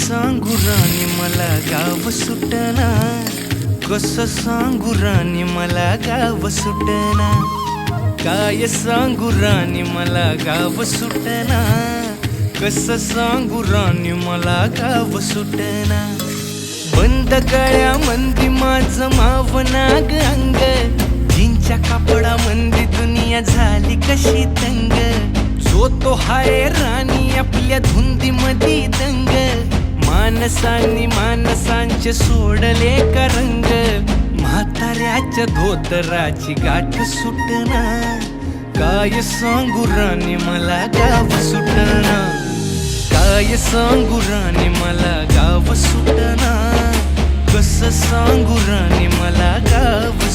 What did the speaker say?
सांगू राणी मला गाव सुटना, कसं सांगू राणी मला गाव सुटना, काय सांगू राणी मला गाव सुटना, कसं सांगू राणी मला गाव सुटना। बंद गळ्या मंदी माझं मावनाग अंग, जीनच्या कापडा मंदी दुनिया झाली कशी तंग, जो तो हाय राणी आपल्या धुंदी मधी दंग, माणसांनी माणसांचे सोडले का रंग, म्हाताऱ्याच्या धोतराची गाठ सुटना, काय सांगू राणी मला गाव सुटना, काय सांगू राणी मला गाव सुटना, कसं सांगू राणी मला गाव